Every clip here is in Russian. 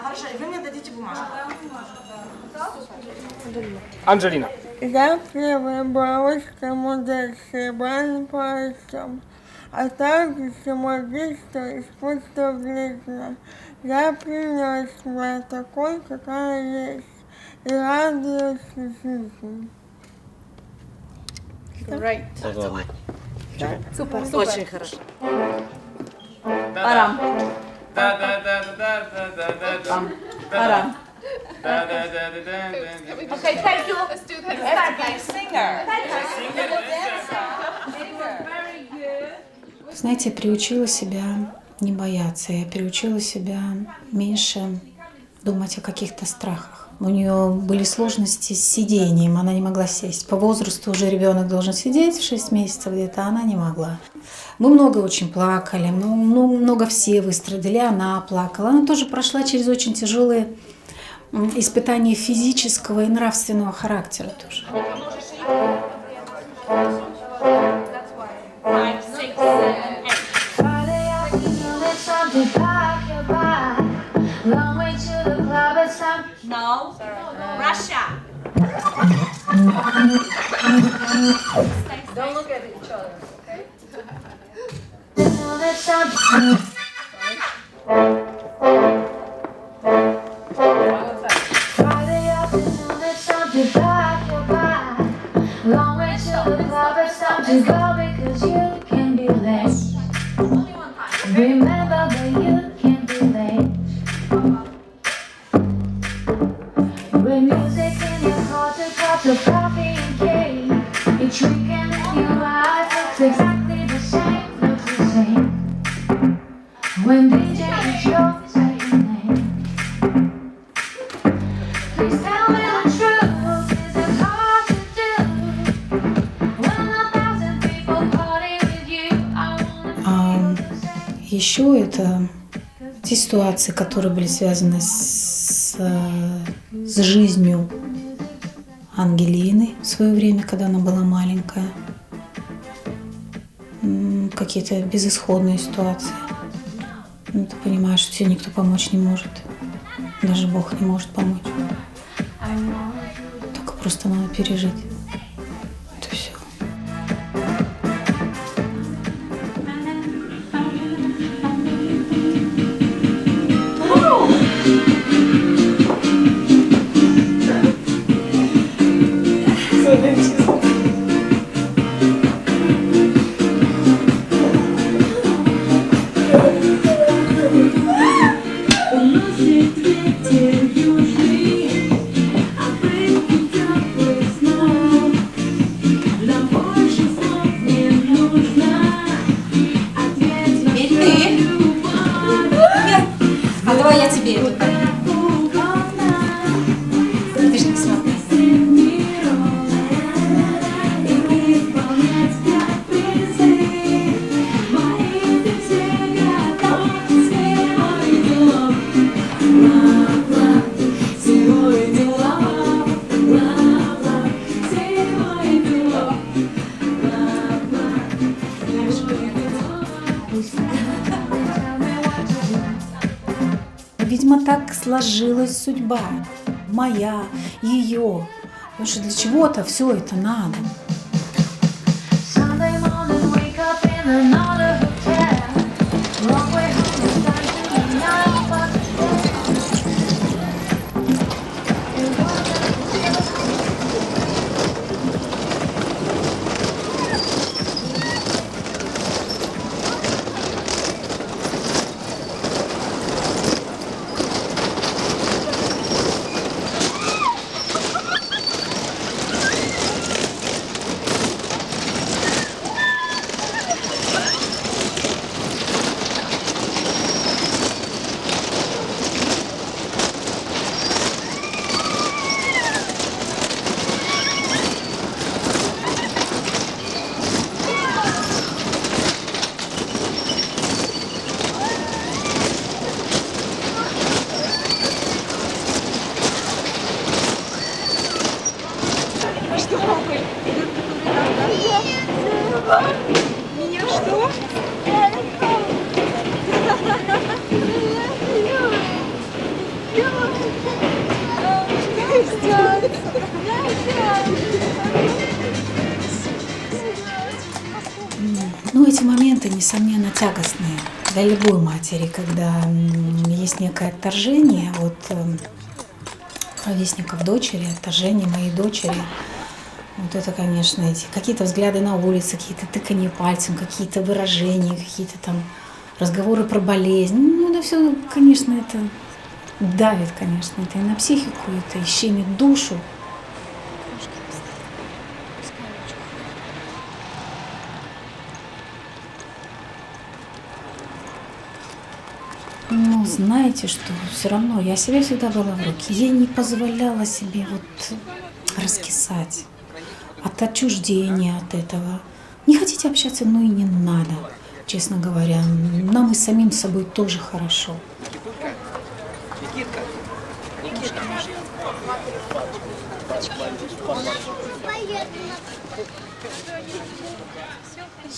Хорошо, и вы мне дадите бумажку. Анджелина. Я первая бабушка-модель с серебряным поясом, а также магистр искусства жизни. Я принес меня такой, какая есть, и радуюсь жизни. Right. Супер. Очень хорошо. Арам. Арам. Okay, thank you. Let's do that. Start like singer. Знаете, я приучила себя не бояться, я приучила себя меньше думать о каких-то страхах. У нее были сложности с сидением, она не могла сесть. По возрасту уже ребенок должен сидеть в 6 месяцев где-то, а она не могла. Мы много очень плакали, много все выстрадали, она плакала. Она тоже прошла через очень тяжелые испытания физического и нравственного характера тоже. No. Russia. Don't look at each other, okay? Friday afternoon, it's time to pack your bag. Long way to the club, it's time to go because you can be late. Remember that you can be late. With music in your heart, a cup of coffee and cake. Each weekend in your eyes looks exactly the same, looks the same. When DJ is yours, say your name. Please tell me the truth, is it hard to do? When 1,000 people party with you, I wanna be Еще это те ситуации, которые были связаны с жизнью Ангелины в свое время, когда она была маленькая. Какие-то безысходные ситуации. Ты понимаешь, что тебе никто помочь не может. Даже Бог не может помочь. Только просто надо пережить. Это все. Видимо, так сложилась судьба. Моя, ее. Потому что для чего-то все это надо. Sunday morning, wake up in another hotel. Long way home, it's time to be night, but Ну, эти моменты, несомненно, тягостные для любой матери, когда есть некое отторжение от ровесников дочери, отторжение моей дочери. Вот это, конечно, эти какие-то взгляды на улице, какие-то тыканье пальцем, какие-то выражения, какие-то там разговоры про болезнь. Ну, это все, конечно, это давит, конечно, это и на психику, это и щемит душу. Ну, знаете что, все равно я себя всегда брала в руки. Я не позволяла себе вот раскисать от отчуждения от этого. Не хотите общаться, ну и не надо, честно говоря. Нам и самим собой тоже хорошо.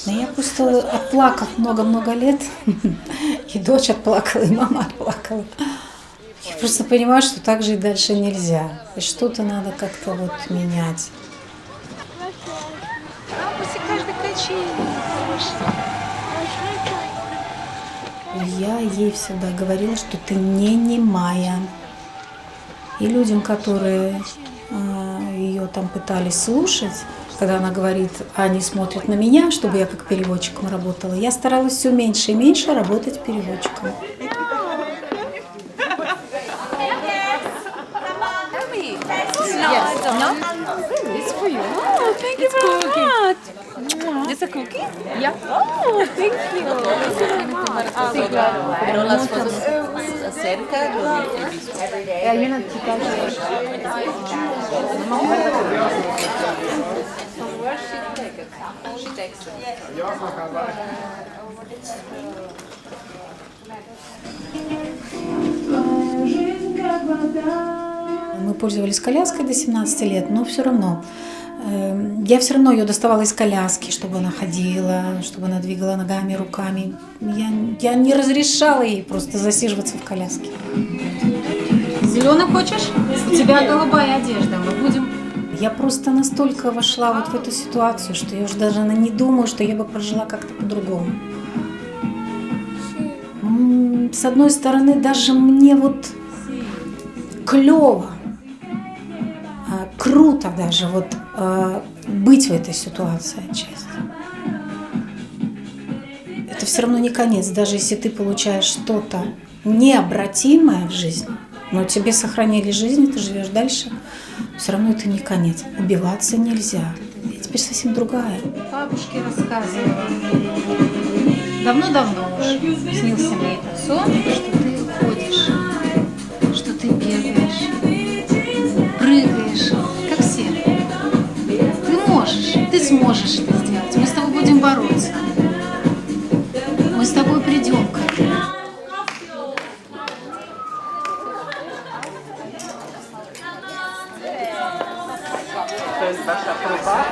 Я просто отплакав много-много лет, и дочь отплакала, и мама отплакала. Я просто понимаю, что так же и дальше нельзя. И что-то надо как-то вот менять. Я ей всегда говорила, что ты не немая. И людям, которые ее там пытались слушать, когда она говорит, они смотрят на меня, чтобы я как переводчиком работала, я старалась все меньше и меньше работать переводчиком. It's for you. Oh, thank you very much. It's a cookie? Yeah. Oh, thank you. Pero las fotos acerca de Hay una chica She takes it. Мы пользовались коляской до 17 лет, но все равно. Я все равно ее доставала из коляски, чтобы она ходила, чтобы она двигала ногами, руками. Я не разрешала ей просто засиживаться в коляске. Зеленый хочешь? У тебя голубая одежда, мы будем... Я просто настолько вошла вот в эту ситуацию, что я уже даже не думаю, что я бы прожила как-то по-другому. С одной стороны, даже мне вот клево, круто даже вот быть в этой ситуации отчасти. Это все равно не конец, даже если ты получаешь что-то необратимое в жизни, но тебе сохранили жизнь, ты живешь дальше, все равно это не конец. Убиваться нельзя. Я теперь совсем другая. Бабушке рассказывала. Давно-давно уже снился мне этот сон, что ты ходишь, что ты бегаешь, прыгаешь, как все. Ты можешь, ты сможешь это сделать. Мы с тобой будем бороться. Мы с тобой придем к этому. To jest wasza próba.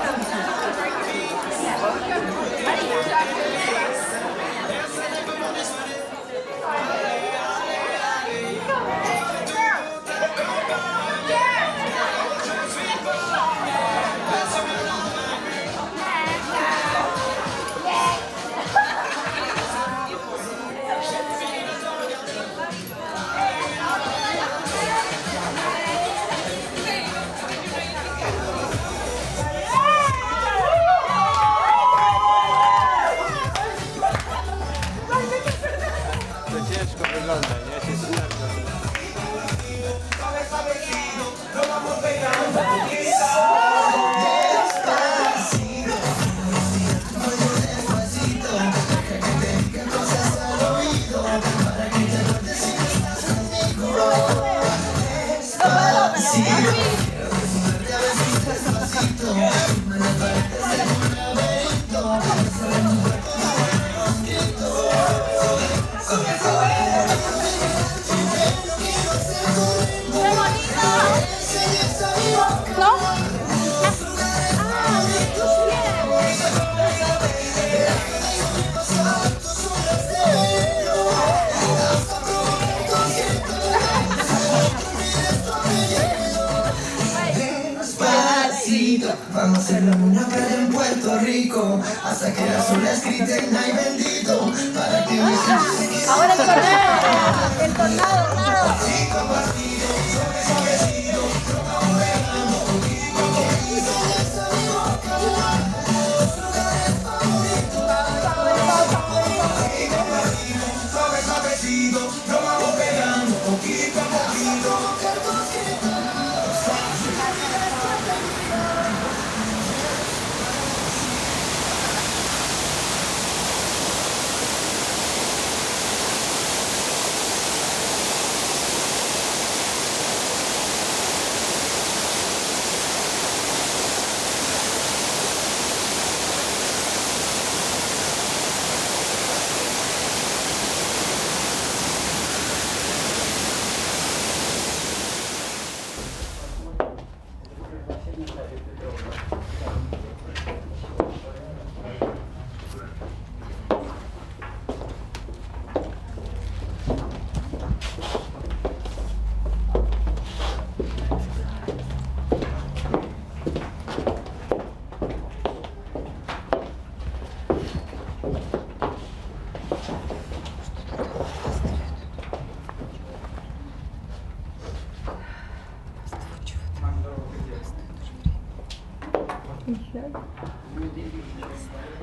To ciężko wygląda, nie? Się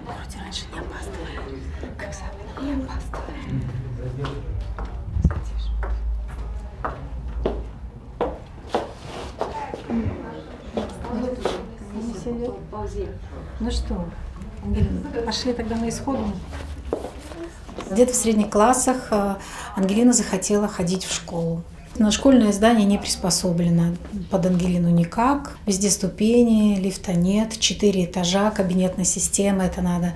Вроде раньше не опаздывали. Как самое не опаздывали. Ну что, Ангелина, пошли тогда на исходную. Где-то в средних классах Ангелина захотела ходить в школу. Но школьное здание не приспособлено под Ангелину никак. Везде ступени, лифта нет, 4 этажа, кабинетная система. Это надо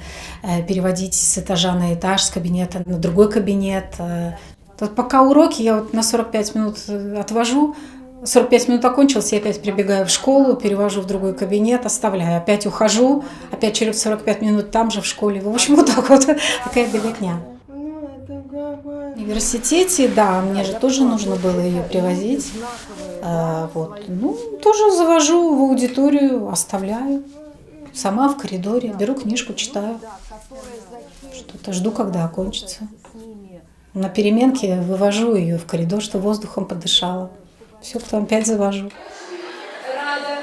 переводить с этажа на этаж, с кабинета на другой кабинет. Вот пока уроки я вот на 45 минут отвожу, 45 минут окончилось, я опять прибегаю в школу, перевожу в другой кабинет, оставляю. Опять ухожу, опять через 45 минут там же в школе. В общем, вот так вот такая беготня. В университете, да, мне же тоже нужно было ее привозить. Вот. Ну, тоже завожу в аудиторию, оставляю. Сама в коридоре, беру книжку, читаю. Что-то жду, когда окончится. На переменке вывожу ее в коридор, чтобы воздухом подышала. Все, потом опять завожу. Рада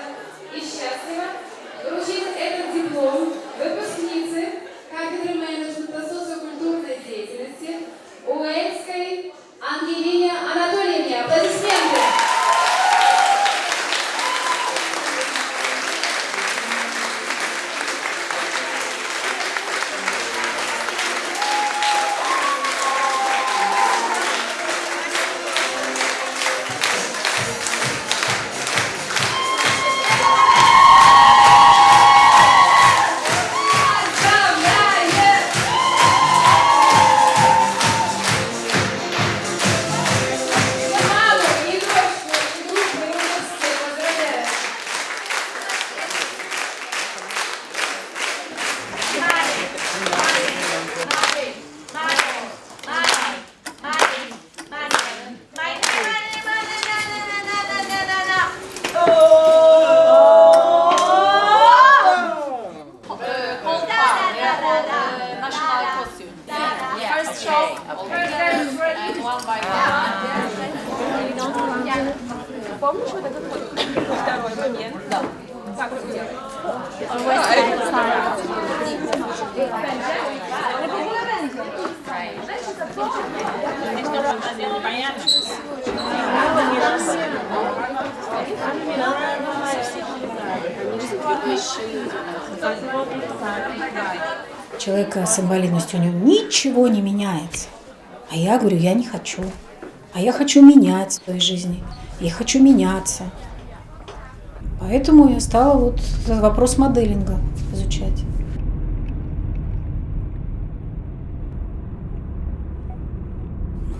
и счастлива вручить этот диплом выпускницы кафедры менеджмента социокультурной деятельности Уэльской Ангелине Анатольевне. Аплодисменты! Помнишь вот этот вот второй момент? Да. Как это делать? Человек с инвалидностью, у него ничего не меняется. А я говорю, я не хочу. А я хочу менять в своей жизни. Я хочу меняться. Поэтому я стала вот вопрос моделинга изучать.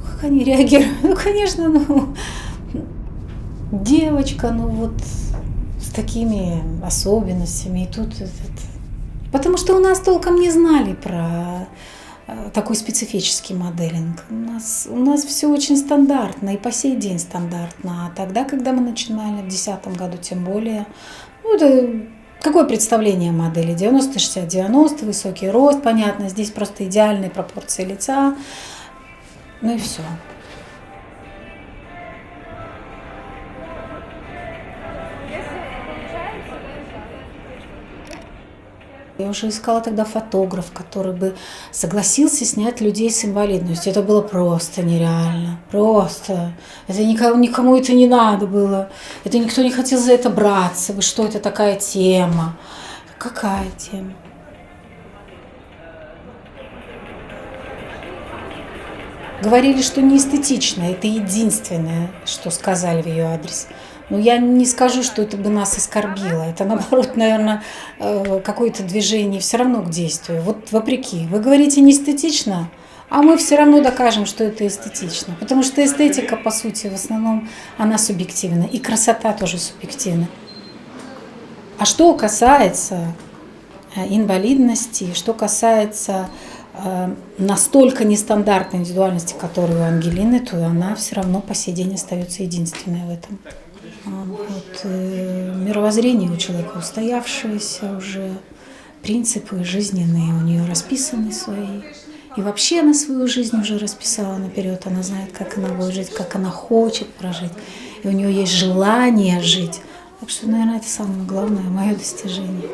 Как они реагируют? Ну, конечно, девочка, вот с такими особенностями. И тут потому что у нас толком не знали про такой специфический моделинг. У нас все очень стандартно, и по сей день стандартно. А тогда, когда мы начинали в 2010 году, тем более, это Какое представление о модели? 90-60-90, высокий рост, понятно, здесь просто идеальные пропорции лица, ну и все. Я уже искала тогда фотограф, который бы согласился снять людей с инвалидностью. Это было просто нереально. Просто. Это никому это не надо было. Это никто не хотел за это браться. Вы что, это такая тема? Какая тема? Говорили, что не эстетично. Это единственное, что сказали в ее адрес. Но я не скажу, что это бы нас оскорбило. Это, наоборот, наверное, какое-то движение все равно к действию. Вот вопреки. Вы говорите не эстетично, а мы все равно докажем, что это эстетично. Потому что эстетика, по сути, в основном, она субъективна. И красота тоже субъективна. А что касается инвалидности, что касается настолько нестандартной индивидуальности, которая у Ангелины, то она все равно по сей день остается единственной в этом. Вот, мировоззрение у человека устоявшееся уже, принципы жизненные у нее расписаны свои. И вообще она свою жизнь уже расписала наперед. Она знает, как она будет жить, как она хочет прожить. И у нее есть желание жить. Так что, наверное, это самое главное мое достижение.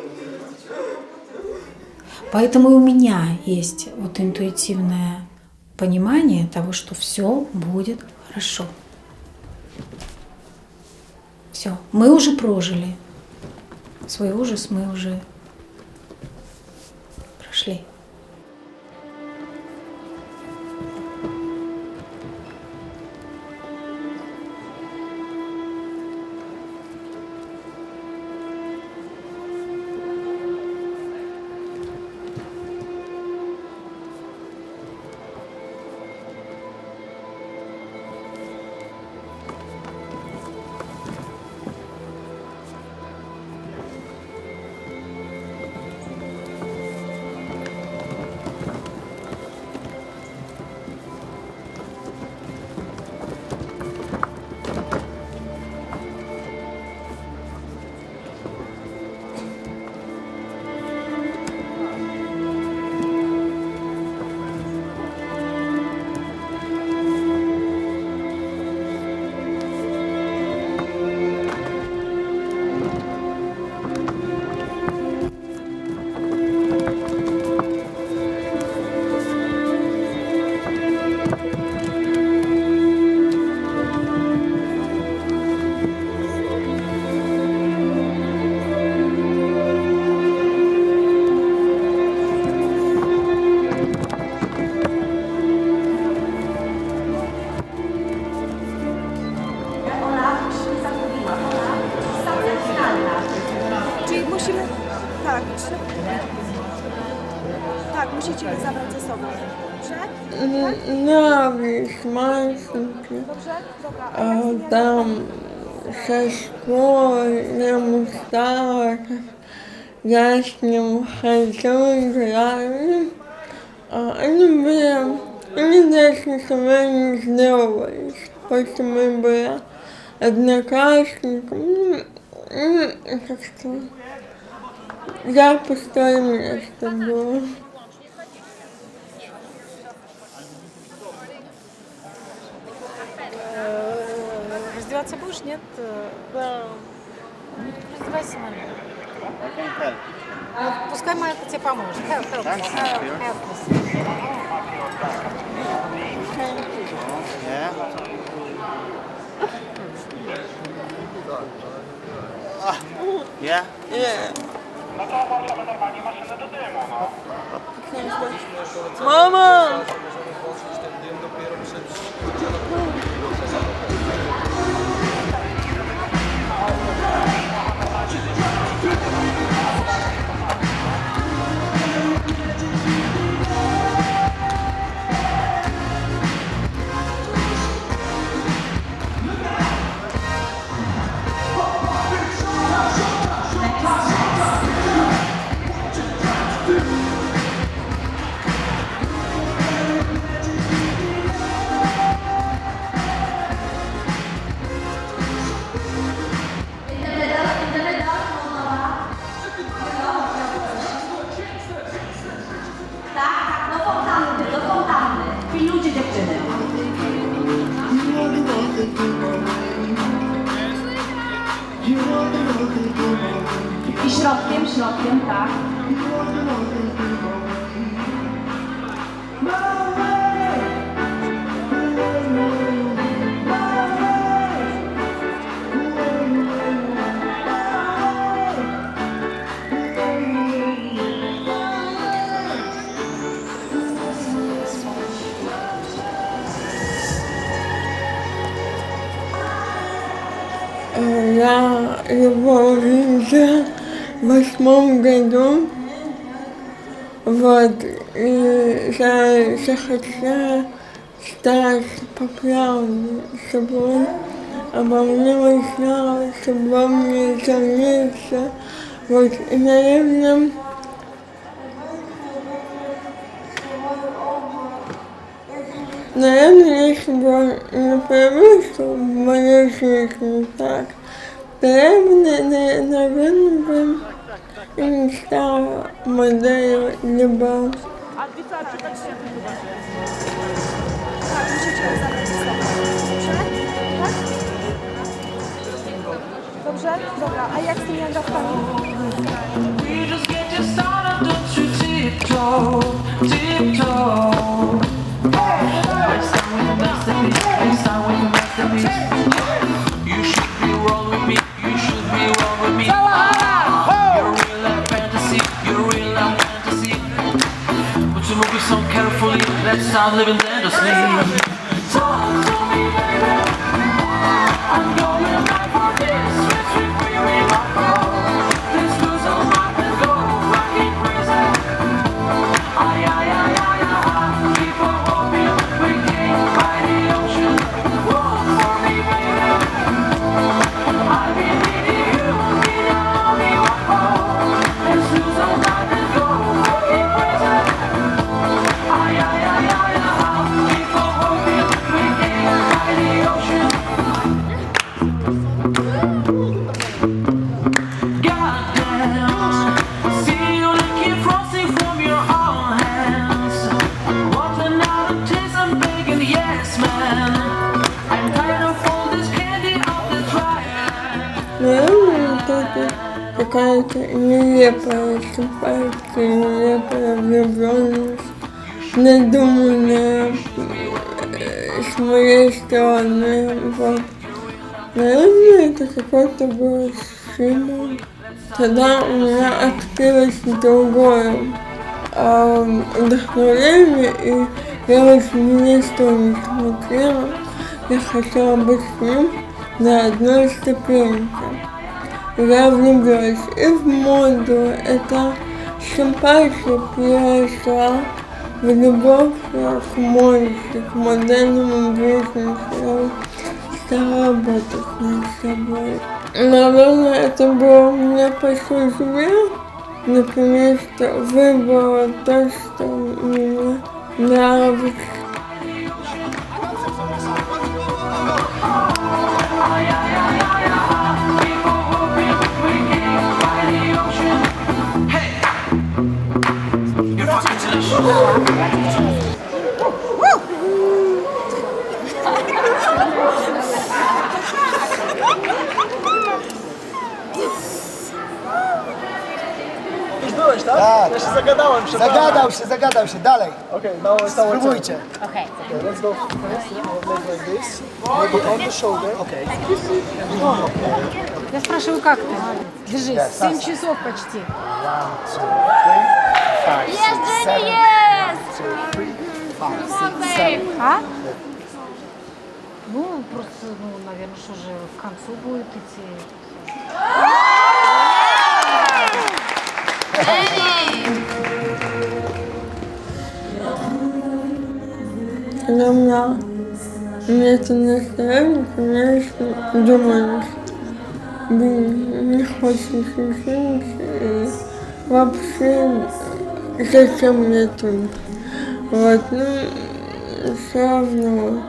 Поэтому и у меня есть вот интуитивное понимание того, что все будет хорошо. Все, мы уже прожили. Свой ужас мы уже прошли. musicie je zabrać ze sobą. Dobrze? Na wieś Mańskie, a tam ze szkoły nie musiała jaśnym hajdą, a nie byłem, nie też sobie nie zdrowej, ponieważ była одноклассником, как-то я постоянно место было. Раздеваться будешь, нет? Да. Ну, раздевайся, мама. Пускай Майя тебе поможет. Help us. Yeah? Yeah. Mama! I środkiem, tak. Я его видела в 8 году, вот, и я захотела стать популярной, чтобы он обо мне узнал, чтобы он мне занялся, вот, и, наверное, если бы он не появился в моей жизни так, то я бы, наверное, бы и не стала моделью, либо... A wystarczy tak się chyba. Tak, musicie zabrać ze sobą. Dobrze? Tak? Dobrze? Dobra, a jak z tymi nagrywkami? Let's start living dangerously. Talk to me, baby. I'm going back for this. Switch with me, my phone. Let's lose our mind and go fucking crazy. Ay, ay, ay, ay, ay. Keep on hoping we can by the ocean. Walk for me, baby. I believe in you. You know me, my phone. Let's lose our mind and go fucking crazy. Ay, ay, ay, ay, ay. Keep on hoping we can by the ocean. Goddamn, see you licking frosting from your own hands. Wanting out of taste, I'm begging, yes, man. I'm tired of all this candy off the dryer. Наверное, это какая-то нелепая симпатия, нелепая влюбленность, надуманная с моей стороны. Вот. Наверное, это какой-то был стимул. Тогда у меня открылось другое вдохновение, и я вот ни на что не смотрела. Я хотела быть с ним на одной ступеньке. Я влюбилась и в моду. Эта симпатия перешла в любовь к моде, к модельному бизнесу. Я стала работать над собой. Наверное, это было у меня по судьбе. Наконец-то выбрала то, что мне нравится. You're fucking delicious. Już byłeś, tak? Tak. Ja się zagadałem, przepraszam. Zagadał się, dalej. Okay, now it's our turn. Spróbujcie. Okay. Okay, let's go first. Make like this. Maybe on the shoulder. Okay. Я спрашиваю, как ты? Держись, 7 часов почти. 1, 2, 3, 4, 5, 6, 7, 2, 3, 5, 6, 7. А? Ну, просто, наверное, что же к концу будет идти. Когда мне это настроение, конечно, думаешь, блин, не хочется жить, и вообще зачем мне тут? Вот, ну, все равно,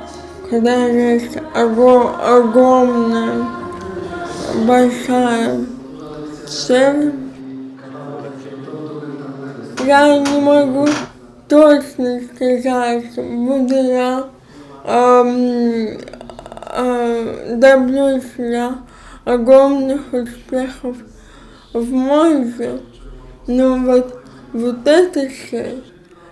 когда есть огромная, большая цель, я не могу точно сказать, буду я добьюсь я огромных успехов в моде, но вот эта часть,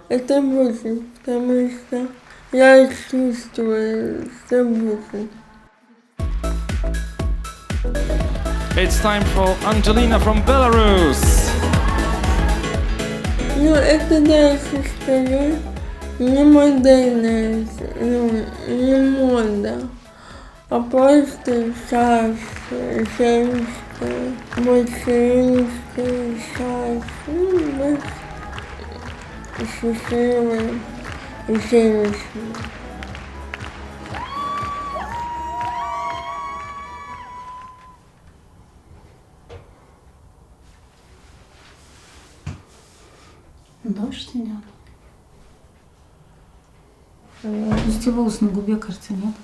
это будет, потому что я чувствую, что будет. It's time for Angelina from Belarus. Ну, это дальше скажу, не модельная, не мода, а просто шарф, женская, большинская шарф, больше счастливая и женщина. Дождь идет. У тебя волос на губе, кажется, нет?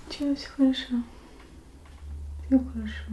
Все хорошо. Все хорошо.